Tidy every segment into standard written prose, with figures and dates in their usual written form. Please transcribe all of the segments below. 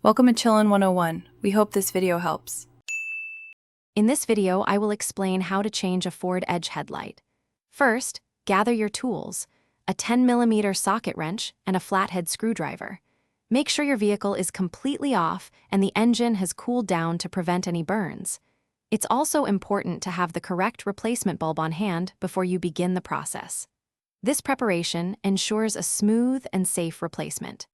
Welcome to Chillin' 101. We hope this video helps. In this video, I will explain how to change a forward edge headlight. First, gather your tools, a 10mm socket wrench and a flathead screwdriver. Make sure your vehicle is completely off and the engine has cooled down to prevent any burns. It's also important to have the correct replacement bulb on hand before you begin the process. This preparation ensures a smooth and safe replacement.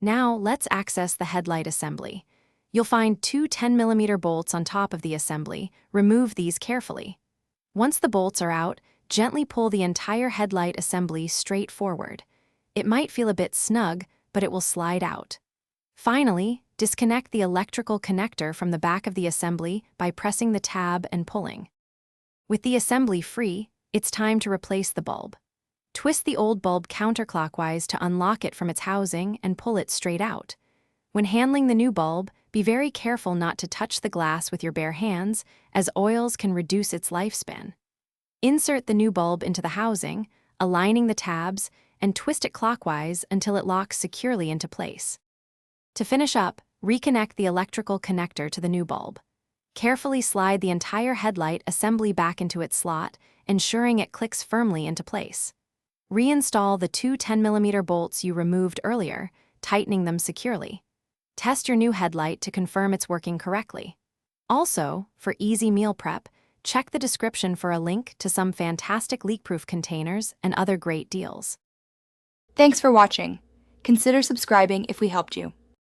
Now, let's access the headlight assembly. You'll find two 10mm bolts on top of the assembly. Remove these carefully. Once the bolts are out, gently pull the entire headlight assembly straight forward. It might feel a bit snug, but it will slide out. Finally, disconnect the electrical connector from the back of the assembly by pressing the tab and pulling. With the assembly free, it's time to replace the bulb. Twist the old bulb counterclockwise to unlock it from its housing and pull it straight out. When handling the new bulb, be very careful not to touch the glass with your bare hands, as oils can reduce its lifespan. Insert the new bulb into the housing, aligning the tabs, and twist it clockwise until it locks securely into place. To finish up, reconnect the electrical connector to the new bulb. Carefully slide the entire headlight assembly back into its slot, ensuring it clicks firmly into place. Reinstall the two 10mm bolts you removed earlier, tightening them securely. Test your new headlight to confirm it's working correctly. Also, for easy meal prep, check the description for a link to some fantastic leak-proof containers and other great deals. Thanks for watching. Consider subscribing if we helped you.